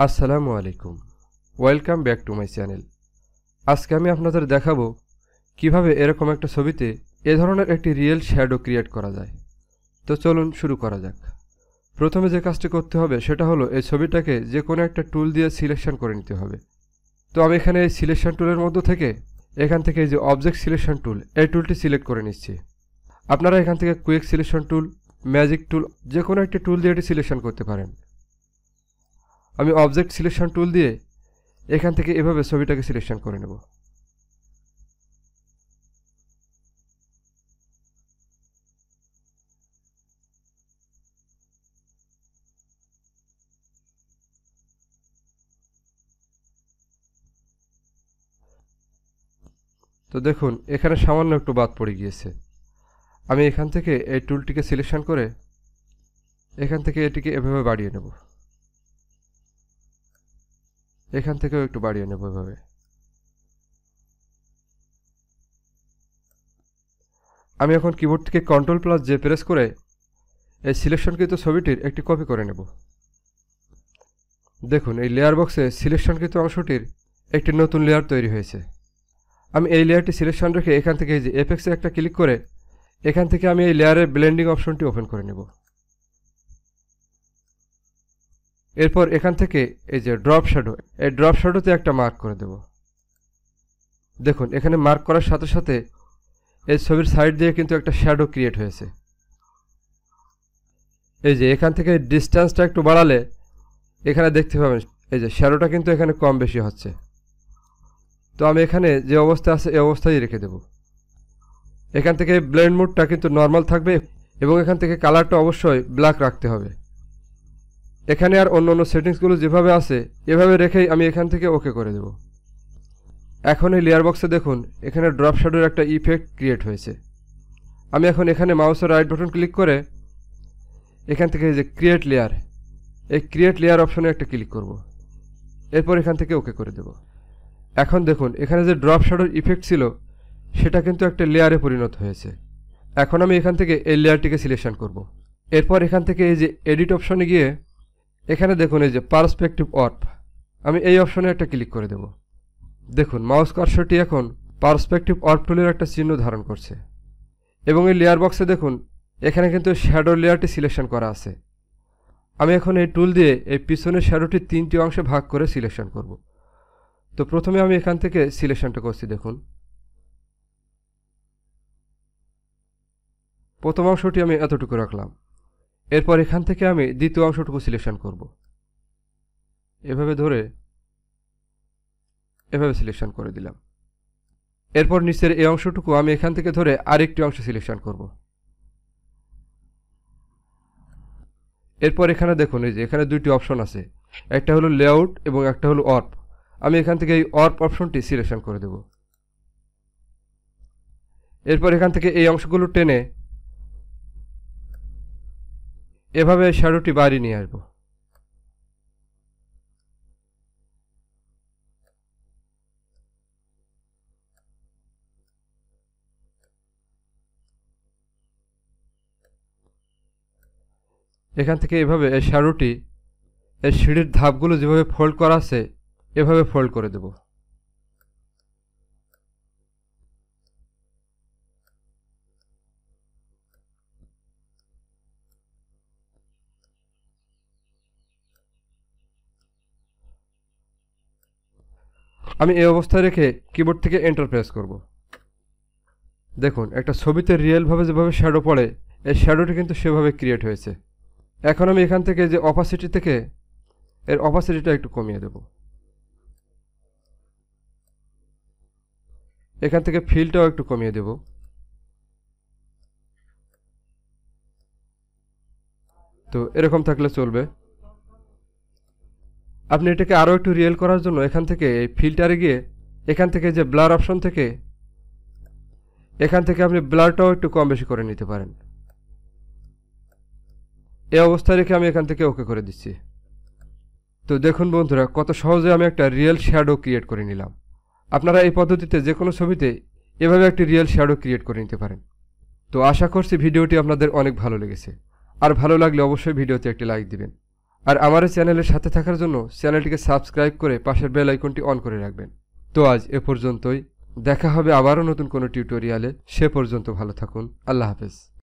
আসসালামু আলাইকুম, welcome back to my channel. আজকে আমি আপনাদের দেখাবো কিভাবে এরকম একটা ছবিতে এ ধরনের একটি রিয়েল শ্যাডো ক্রিয়েট করা যায়। তো চলুন শুরু করা যাক। প্রথমে যে কাজটি করতে হবে সেটা হলো এই ছবিটাকে যে কোনো একটা টুল দিয়ে সিলেকশন করে নিতে হবে। তো আমি এখানে এই সিলেকশন টুলের মধ্য থেকে এখান থেকে এই যে অবজেক্ট সিলেকশন টুল, এই টুলটি সিলেক্ট করে নিচ্ছি। আপনারা এখান থেকে কুইক সিলেকশন টুল, ম্যাজিক টুল, যে কোনো একটি টুল দিয়ে এটি সিলেকশন করতে পারেন। আমি অবজেক্ট সিলেকশন টুল দিয়ে এখান থেকে এভাবে ছবিটাকে সিলেকশন করে নেব। তো দেখুন এখানে সামান্য একটু বাদ পড়ে গিয়েছে। আমি এখান থেকে এই টুলটিকে সিলেকশন করে এখান থেকে এটিকে এভাবে বাড়িয়ে নেব। এখান থেকেও একটু বাড়িয়ে নেব এভাবে। আমি এখন কিবোর্ড থেকে Ctrl+J প্রেস করে এই সিলেকশনকৃত ছবিটির একটি কপি করে নেব। দেখুন এই লেয়ার বক্সে সিলেকশনকৃত অংশটির একটি নতুন লেয়ার তৈরি হয়েছে। আমি এই লেয়ারটি সিলেকশন রেখে এখান থেকে এই যে এফেক্টসে একটা ক্লিক করে এখান থেকে আমি এই লেয়ারের ব্লেন্ডিং অপশনটি ওপেন করে নেব। এরপর এখান থেকে এই যে ড্রপ শ্যাডো, এই ড্রপ শ্যাডোতে একটা মার্ক করে দেব। দেখুন এখানে মার্ক করার সাথে সাথে এই ছবির সাইড দিয়ে কিন্তু একটা শ্যাডো ক্রিয়েট হয়েছে। এই যে এখান থেকে ডিস্টেন্সটা একটু বাড়ালে এখানে দেখতে পাবেন এই যে শ্যাডোটা কিন্তু এখানে কম বেশি হচ্ছে। তো আমি এখানে যে অবস্থা আছে এই অবস্থায় রেখে দেব। এখান থেকে ব্লেন্ড মোডটা কিন্তু নর্মাল থাকবে এবং এখান থেকে কালারটা অবশ্যই ব্ল্যাক রাখতে হবে। এখানে আর অন্য সেটিংসগুলো যেভাবে আছে এভাবে রেখেই আমি এখান থেকে ওকে করে দেব। এখন এই লেয়ার বক্সে দেখুন এখানে ড্রপ শ্যাডোর একটা ইফেক্ট ক্রিয়েট হয়েছে। আমি এখন এখানে মাউসের রাইট বাটন ক্লিক করে এখান থেকে এই যে ক্রিয়েট লেয়ার, এই ক্রিয়েট লেয়ার অপশনে একটা ক্লিক করব। এরপর এখান থেকে ওকে করে দেব। এখন দেখুন এখানে যে ড্রপ শ্যাডোর ইফেক্ট ছিল সেটা কিন্তু একটা লেয়ারে পরিণত হয়েছে। এখন আমি এখান থেকে এই লেয়ারটিকে সিলেকশন করব। এরপর এখান থেকে এই যে এডিট অপশনে গিয়ে এখানে দেখুন এই যে পার্সপেক্টিভ ওয়ার্প, আমি এই অপশনে একটা ক্লিক করে দেব। দেখুন মাউস কার্সরটি এখন পার্সপেক্টিভ ওয়ার্প টুলের একটা চিহ্ন ধারণ করছে এবং এই লেয়ার বক্সে দেখুন এখানে কিন্তু শ্যাডো লেয়ারটি সিলেকশন করা আছে। আমি এখন এই টুল দিয়ে এই পিছনের শ্যাডোটি 3টি অংশে ভাগ করে সিলেকশন করব। তো প্রথমে আমি এখান থেকে সিলেকশনটা করছি। দেখুন প্রথম অংশটি আমি এতটুকু রাখলাম। এরপর এখান থেকে আমি দ্বিতীয় অংশটুকু সিলেকশন করব। এভাবে ধরে এভাবে সিলেকশন করে দিলাম। এরপর নিচের এই অংশটুকু আমি এখান থেকে ধরে আরেকটি অংশ সিলেকশন করব। এরপর এখানে দেখুন এই যে এখানে দুইটি অপশন আছে, একটা হলো লেআউট এবং একটা হলো ওয়ার্প। আমি এখান থেকে এই ওয়ার্প অপশনটি সিলেকশন করে দেব। এরপর এখান থেকে এই অংশগুলো টেনে এভাবে শ্যাডোটি বাড়িয়ে নিয়ে আসব। এখান থেকে এভাবে এই শ্যাডোটি এই সিঁড়ির ধাপগুলো যেভাবে ফোল্ড করা আছে এভাবে ফোল্ড করে দেব। আমি এই অবস্থায় রেখে কিবোর্ড থেকে এন্টার প্রেস করব। দেখুন একটা ছবিতে রিয়েলভাবে যেভাবে শ্যাডো পড়ে এই শ্যাডোটি কিন্তু সেভাবে ক্রিয়েট হয়েছে। এখন আমি এখান থেকে যে অপাসিটি থেকে এর অপাসিটিটা একটু কমিয়ে দেব। এখান থেকে ফিলটাও একটু কমিয়ে দেব। তো এরকম থাকলে চলবে। আপনি এটাকে আরও একটু রিয়েল করার জন্য এখান থেকে এই ফিল্টারে গিয়ে এখান থেকে যে ব্লার অপশন থেকে এখান থেকে আপনি ব্লারটাও একটু কম বেশি করে নিতে পারেন। এই অবস্থায় রেখে আমি এখান থেকে ওকে করে দিচ্ছি। তো দেখুন বন্ধুরা কত সহজে আমি একটা রিয়েল শ্যাডো ক্রিয়েট করে নিলাম। আপনারা এই পদ্ধতিতে যে কোনো ছবিতে এভাবে একটি রিয়েল শ্যাডো ক্রিয়েট করে নিতে পারেন। তো আশা করছি ভিডিওটি আপনাদের অনেক ভালো লেগেছে। আর ভালো লাগলে অবশ্যই ভিডিওতে একটি লাইক দিবেন। আর আমার এই চ্যানেলের সাথে থাকার জন্য চ্যানেলটিকে সাবস্ক্রাইব করে পাশের বেল আইকনটি অন করে রাখবেন। তো আজ এ পর্যন্তই, দেখা হবে আবারও নতুন কোনো টিউটোরিয়ালে। সে পর্যন্ত ভালো থাকুন। আল্লাহ হাফেজ।